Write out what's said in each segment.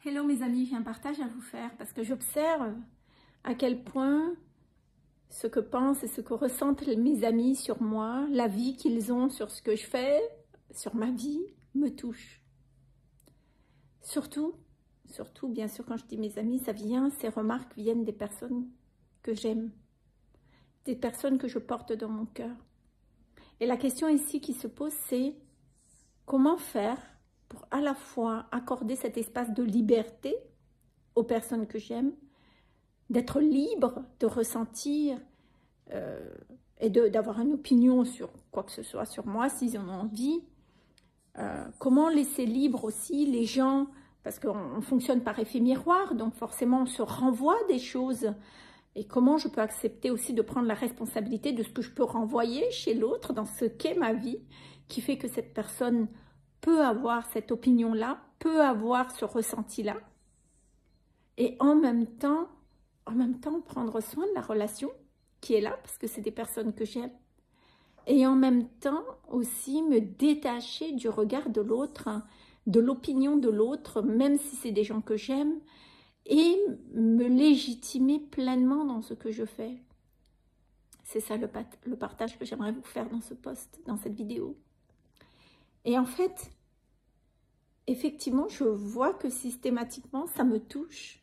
Hello mes amis, j'ai un partage à vous faire parce que j'observe à quel point ce que pensent et ce que ressentent mes amis sur moi, la vie qu'ils ont sur ce que je fais, sur ma vie, me touche. Surtout bien sûr quand je dis mes amis, ces remarques viennent des personnes que j'aime, des personnes que je porte dans mon cœur. Et la question ici qui se pose, c'est comment faire pour à la fois accorder cet espace de liberté aux personnes que j'aime, d'être libre de ressentir et d'avoir une opinion sur quoi que ce soit sur moi, s'ils en ont envie. Comment laisser libre aussi les gens, parce qu'on fonctionne par effet miroir, donc forcément on se renvoie des choses. Et comment je peux accepter aussi de prendre la responsabilité de ce que je peux renvoyer chez l'autre, dans ce qu'est ma vie, qui fait que cette personne peut avoir cette opinion-là, peut avoir ce ressenti-là. Et en même temps, prendre soin de la relation qui est là, parce que c'est des personnes que j'aime. Et en même temps, aussi me détacher du regard de l'autre, de l'opinion de l'autre, même si c'est des gens que j'aime, et me légitimer pleinement dans ce que je fais. C'est ça le partage que j'aimerais vous faire dans ce post, dans cette vidéo. Et en fait, effectivement, je vois que systématiquement, ça me touche.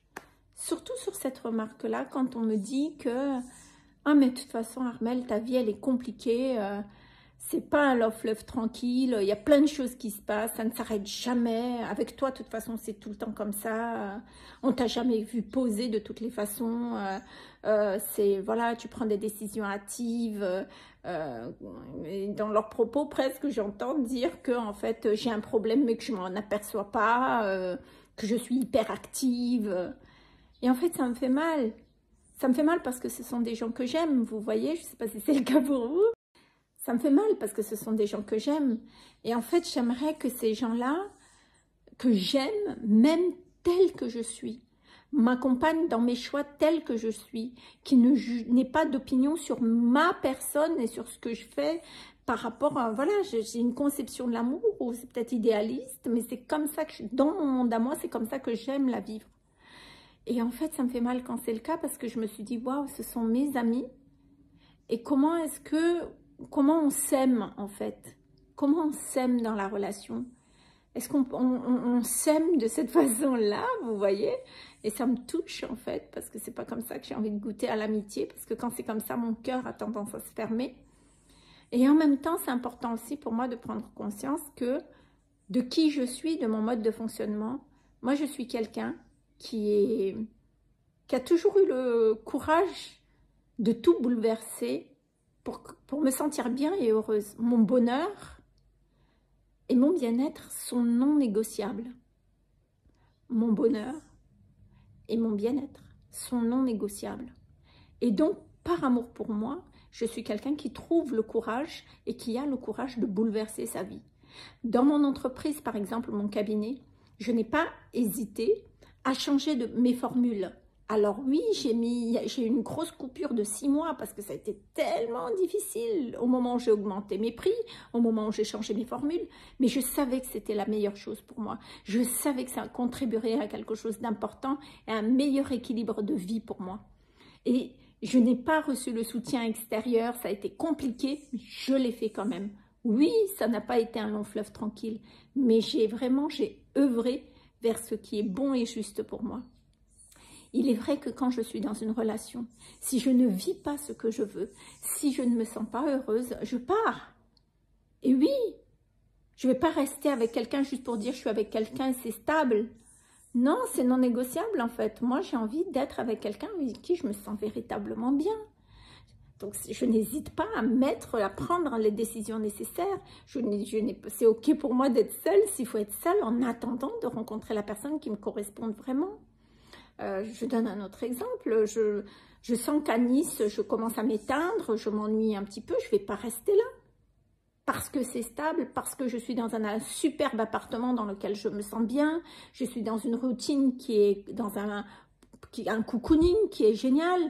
Surtout sur cette remarque-là, quand on me dit que « Ah, mais de toute façon, Armelle, ta vie, elle est compliquée. C'est pas un love fleuve tranquille. Il y a plein de choses qui se passent. Ça ne s'arrête jamais. Avec toi, de toute façon, c'est tout le temps comme ça. On t'a jamais vu poser de toutes les façons. Voilà, tu prends des décisions hâtives. Et dans leurs propos, presque, j'entends dire que en fait, j'ai un problème, mais que je m'en aperçois pas. Que je suis hyper active. Et en fait, ça me fait mal. Ça me fait mal parce que ce sont des gens que j'aime, vous voyez, je ne sais pas si c'est le cas pour vous. Ça me fait mal parce que ce sont des gens que j'aime. Et en fait, j'aimerais que ces gens-là, que j'aime, même tels que je suis, m'accompagnent dans mes choix tels que je suis, qui n'aient pas d'opinion sur ma personne et sur ce que je fais par rapport à, voilà, j'ai une conception de l'amour, ou c'est peut-être idéaliste, mais c'est comme ça que, dans mon monde à moi, c'est comme ça que j'aime la vivre. Et en fait, ça me fait mal quand c'est le cas parce que je me suis dit, waouh, ce sont mes amis. Et comment on s'aime en fait? Comment on s'aime dans la relation? Est-ce qu'on s'aime de cette façon-là, vous voyez? Et ça me touche en fait, parce que c'est pas comme ça que j'ai envie de goûter à l'amitié, parce que quand c'est comme ça, mon cœur a tendance à se fermer. Et en même temps, c'est important aussi pour moi de prendre conscience que de qui je suis, de mon mode de fonctionnement. Moi, je suis quelqu'un qui a toujours eu le courage de tout bouleverser pour me sentir bien et heureuse. Mon bonheur et mon bien-être sont non négociables. Mon bonheur et mon bien-être sont non négociables. Et donc, par amour pour moi, je suis quelqu'un qui trouve le courage et qui a le courage de bouleverser sa vie. Dans mon entreprise, par exemple, mon cabinet, je n'ai pas hésité à changer mes formules. Alors oui, j'ai eu une grosse coupure de 6 mois parce que ça a été tellement difficile au moment où j'ai augmenté mes prix, au moment où j'ai changé mes formules, mais je savais que c'était la meilleure chose pour moi. Je savais que ça contribuerait à quelque chose d'important et à un meilleur équilibre de vie pour moi. Et je n'ai pas reçu le soutien extérieur, ça a été compliqué, mais je l'ai fait quand même. Oui, ça n'a pas été un long fleuve tranquille, mais j'ai œuvré vers ce qui est bon et juste pour moi. Il est vrai que quand je suis dans une relation, si je ne vis pas ce que je veux, si je ne me sens pas heureuse, je pars. Et oui, je ne vais pas rester avec quelqu'un juste pour dire je suis avec quelqu'un et c'est stable. Non, c'est non négociable en fait. Moi, j'ai envie d'être avec quelqu'un avec qui je me sens véritablement bien. Donc, je n'hésite pas à prendre les décisions nécessaires. C'est ok pour moi d'être seule s'il faut être seule en attendant de rencontrer la personne qui me corresponde vraiment. Je donne un autre exemple. Je sens qu'à Nice, je commence à m'éteindre, je m'ennuie un petit peu, je ne vais pas rester là. Parce que c'est stable, parce que je suis dans un superbe appartement dans lequel je me sens bien, je suis dans une routine qui est dans un cocooning qui est génial,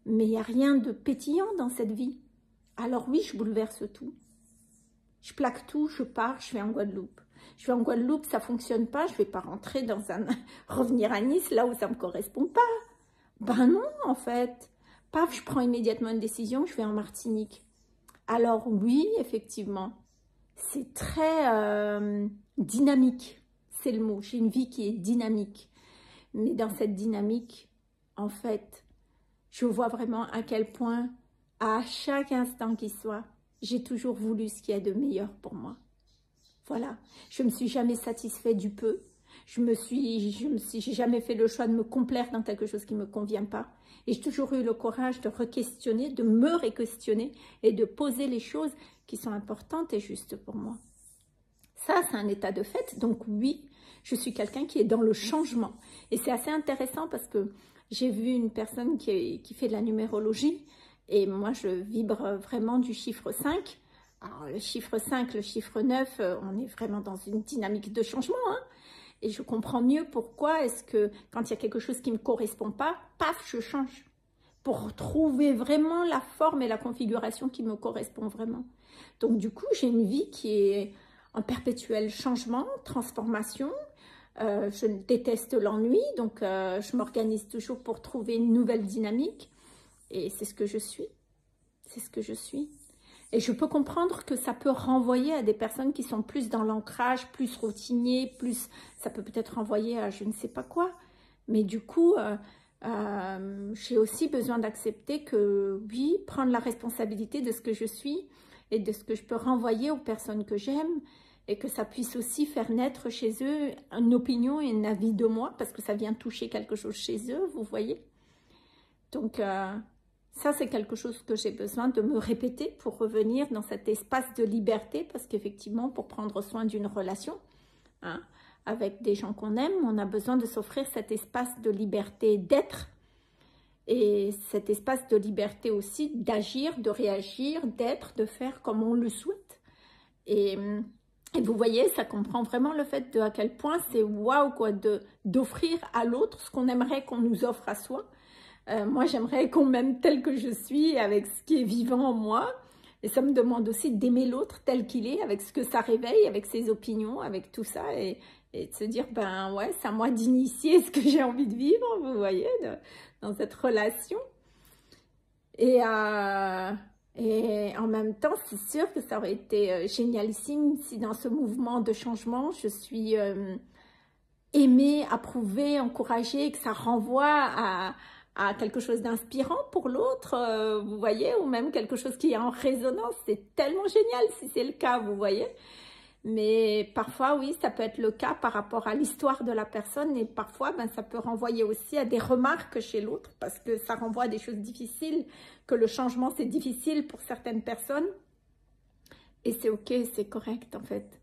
mais il n'y a rien de pétillant dans cette vie. Alors oui, je bouleverse tout. Je plaque tout, je pars, je vais en Guadeloupe. Je vais en Guadeloupe, ça ne fonctionne pas, je ne vais pas rentrer dans un... revenir à Nice, là où ça ne me correspond pas. Ben non, en fait. Paf, je prends immédiatement une décision, je vais en Martinique. Alors oui, effectivement, c'est très dynamique, c'est le mot. J'ai une vie qui est dynamique. Mais dans cette dynamique, en fait, je vois vraiment à quel point, à chaque instant qui soit, j'ai toujours voulu ce qu'il y a de meilleur pour moi. Voilà, je ne me suis jamais satisfait du peu. J'ai jamais fait le choix de me complaire dans quelque chose qui ne me convient pas. Et j'ai toujours eu le courage de re-questionner, de me re-questionner et de poser les choses qui sont importantes et justes pour moi. Ça, c'est un état de fait. Donc oui, je suis quelqu'un qui est dans le changement. Et c'est assez intéressant parce que j'ai vu une personne qui fait de la numérologie et moi, je vibre vraiment du chiffre 5. Alors, le chiffre 5, le chiffre 9, on est vraiment dans une dynamique de changement, hein. Et je comprends mieux pourquoi est-ce que quand il y a quelque chose qui ne me correspond pas, paf, je change. Pour trouver vraiment la forme et la configuration qui me correspond vraiment. Donc du coup, j'ai une vie qui est en perpétuel changement, transformation. Je déteste l'ennui, donc je m'organise toujours pour trouver une nouvelle dynamique. Et c'est ce que je suis. C'est ce que je suis. Et je peux comprendre que ça peut renvoyer à des personnes qui sont plus dans l'ancrage, plus routiniers, plus... Ça peut peut-être renvoyer à je ne sais pas quoi. Mais du coup, j'ai aussi besoin d'accepter que, oui, prendre la responsabilité de ce que je suis et de ce que je peux renvoyer aux personnes que j'aime et que ça puisse aussi faire naître chez eux une opinion et un avis de moi parce que ça vient toucher quelque chose chez eux, vous voyez. Donc... ça, c'est quelque chose que j'ai besoin de me répéter pour revenir dans cet espace de liberté parce qu'effectivement, pour prendre soin d'une relation, hein, avec des gens qu'on aime, on a besoin de s'offrir cet espace de liberté d'être et cet espace de liberté aussi d'agir, de réagir, d'être, de faire comme on le souhaite. Et vous voyez, ça comprend vraiment le fait de à quel point c'est waouh quoi, d'offrir à l'autre ce qu'on aimerait qu'on nous offre à soi. Moi, j'aimerais qu'on m'aime tel que je suis, avec ce qui est vivant en moi. Et ça me demande aussi d'aimer l'autre tel qu'il est, avec ce que ça réveille, avec ses opinions, avec tout ça. Et de se dire, ben ouais, c'est à moi d'initier ce que j'ai envie de vivre, vous voyez, dans cette relation. Et en même temps, c'est sûr que ça aurait été génialissime si dans ce mouvement de changement, je suis aimée, approuvée, encouragée, que ça renvoie à quelque chose d'inspirant pour l'autre, vous voyez, ou même quelque chose qui est en résonance. C'est tellement génial si c'est le cas, vous voyez. Mais parfois, oui, ça peut être le cas par rapport à l'histoire de la personne et parfois, ben, ça peut renvoyer aussi à des remarques chez l'autre parce que ça renvoie à des choses difficiles, que le changement, c'est difficile pour certaines personnes. Et c'est ok, c'est correct en fait.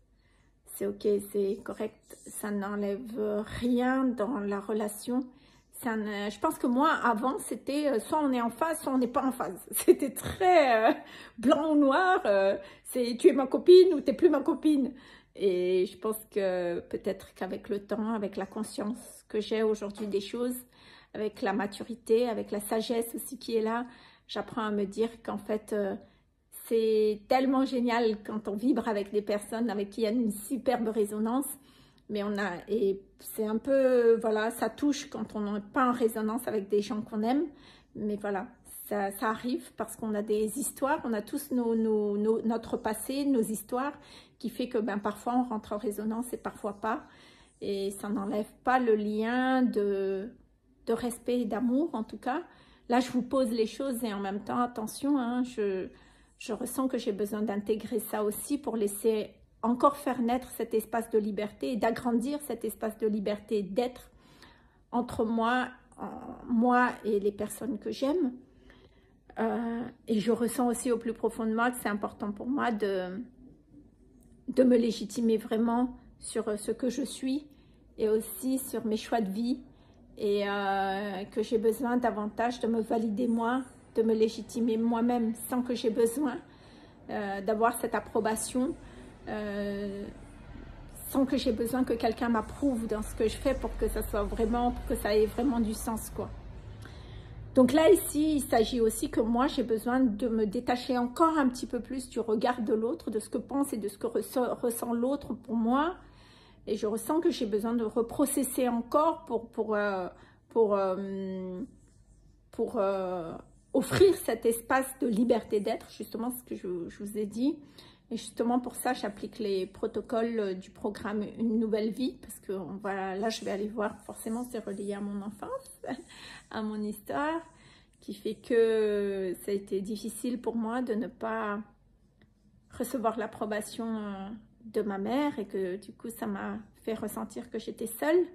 C'est ok, c'est correct. Ça n'enlève rien dans la relation. Je pense que moi, avant, c'était soit on est en phase, soit on n'est pas en phase. C'était très blanc ou noir. C'est tu es ma copine ou tu n'es plus ma copine. Et je pense que peut-être qu'avec le temps, avec la conscience que j'ai aujourd'hui des choses, avec la maturité, avec la sagesse aussi qui est là, j'apprends à me dire qu'en fait, c'est tellement génial quand on vibre avec des personnes avec qui il y a une superbe résonance. Mais et c'est un peu, voilà, ça touche quand on n'est pas en résonance avec des gens qu'on aime. Mais voilà, ça arrive parce qu'on a des histoires, on a tous notre passé, nos histoires, qui fait que ben, parfois on rentre en résonance et parfois pas. Et ça n'enlève pas le lien de respect et d'amour en tout cas. Là, je vous pose les choses et en même temps, attention, hein, je ressens que j'ai besoin d'intégrer ça aussi pour laisser encore faire naître cet espace de liberté et d'agrandir cet espace de liberté d'être entre moi et les personnes que j'aime. Et je ressens aussi au plus profond de moi que c'est important pour moi de me légitimer vraiment sur ce que je suis et aussi sur mes choix de vie et que j'ai besoin davantage de me valider moi, de me légitimer moi-même sans que j'ai besoin d'avoir cette approbation, sans que j'ai besoin que quelqu'un m'approuve dans ce que je fais pour que ça soit vraiment, pour que ça ait vraiment du sens, quoi. Donc là, ici, il s'agit aussi que moi, j'ai besoin de me détacher encore un petit peu plus du regard de l'autre, de ce que pense et de ce que ressent l'autre pour moi, Et je ressens que j'ai besoin de reprocesser encore pour offrir cet espace de liberté d'être, justement ce que je vous ai dit. Et justement pour ça, j'applique les protocoles du programme Une Nouvelle Vie, parce que voilà, là je vais aller voir, forcément c'est relié à mon enfance, à mon histoire, qui fait que ça a été difficile pour moi de ne pas recevoir l'approbation de ma mère, et que du coup ça m'a fait ressentir que j'étais seule.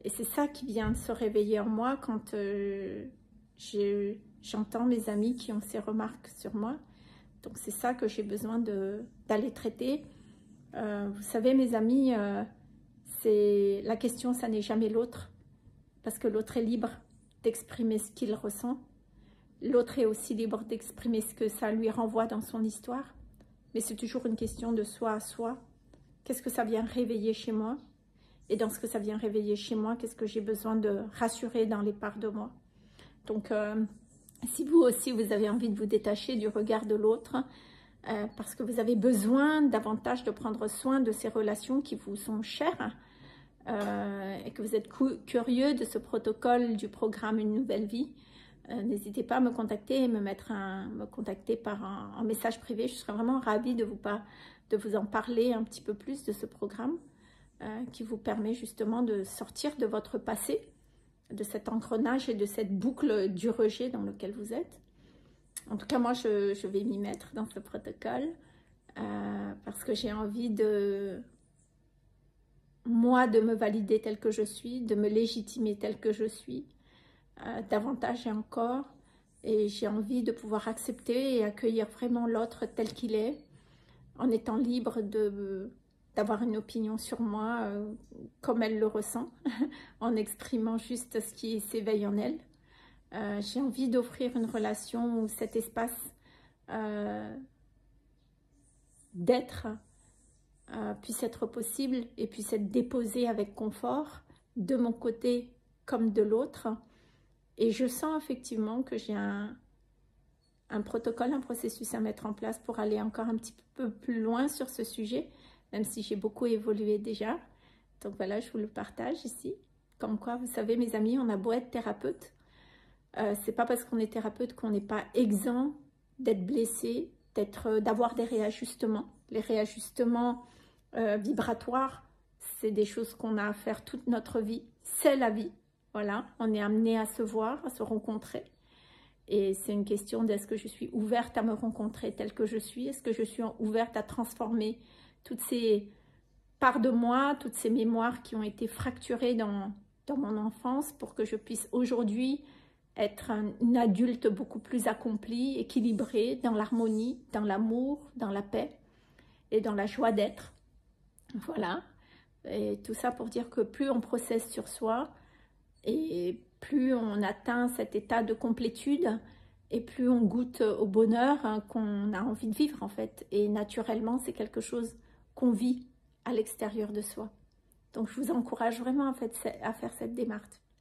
Et c'est ça qui vient de se réveiller en moi quand j'entends mes amis qui ont ces remarques sur moi. Donc c'est ça que j'ai besoin d'aller traiter. Vous savez mes amis, la question ça n'est jamais l'autre, parce que l'autre est libre d'exprimer ce qu'il ressent. L'autre est aussi libre d'exprimer ce que ça lui renvoie dans son histoire. Mais c'est toujours une question de soi à soi. Qu'est-ce que ça vient réveiller chez moi? Et dans ce que ça vient réveiller chez moi, qu'est-ce que j'ai besoin de rassurer dans les parts de moi? Donc, si vous aussi, vous avez envie de vous détacher du regard de l'autre, parce que vous avez besoin davantage de prendre soin de ces relations qui vous sont chères, et que vous êtes curieux de ce protocole du programme Une Nouvelle Vie, n'hésitez pas à me contacter et me contacter par un message privé. Je serais vraiment ravie de vous en parler un petit peu plus de ce programme qui vous permet justement de sortir de votre passé, de cet engrenage et de cette boucle du rejet dans lequel vous êtes. En tout cas, moi, je vais m'y mettre dans ce protocole parce que j'ai envie de me valider tel que je suis, de me légitimer tel que je suis, davantage et encore. Et j'ai envie de pouvoir accepter et accueillir vraiment l'autre tel qu'il est, en étant libre d'avoir une opinion sur moi comme elle le ressent, en exprimant juste ce qui s'éveille en elle. J'ai envie d'offrir une relation où cet espace d'être puisse être possible et puisse être déposé avec confort, de mon côté comme de l'autre. Et je sens effectivement que j'ai un protocole, un processus à mettre en place pour aller encore un petit peu plus loin sur ce sujet, même si j'ai beaucoup évolué déjà. Donc voilà, je vous le partage ici. Comme quoi, vous savez mes amis, on a beau être thérapeute, c'est pas parce qu'on est thérapeute qu'on n'est pas exempt d'être blessé, d'avoir des réajustements. Les réajustements vibratoires, c'est des choses qu'on a à faire toute notre vie. C'est la vie. Voilà, on est amené à se voir, à se rencontrer. Et c'est une question d'est-ce que je suis ouverte à me rencontrer telle que je suis? Est-ce que je suis ouverte à transformer toutes ces parts de moi, toutes ces mémoires qui ont été fracturées dans mon enfance pour que je puisse aujourd'hui être une adulte beaucoup plus accomplie, équilibrée, dans l'harmonie, dans l'amour, dans la paix et dans la joie d'être. Voilà. Et tout ça pour dire que plus on processe sur soi et plus on atteint cet état de complétude et plus on goûte au bonheur qu'on a envie de vivre en fait. Et naturellement, c'est quelque chose qu'on vit à l'extérieur de soi. Donc, je vous encourage vraiment en fait, à faire cette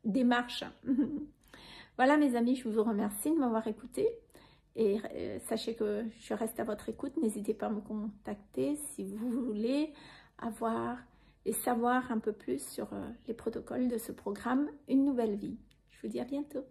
démarche. Voilà mes amis, je vous remercie de m'avoir écouté. Et sachez que je reste à votre écoute. N'hésitez pas à me contacter si vous voulez avoir et savoir un peu plus sur les protocoles de ce programme Une Nouvelle Vie. Je vous dis à bientôt.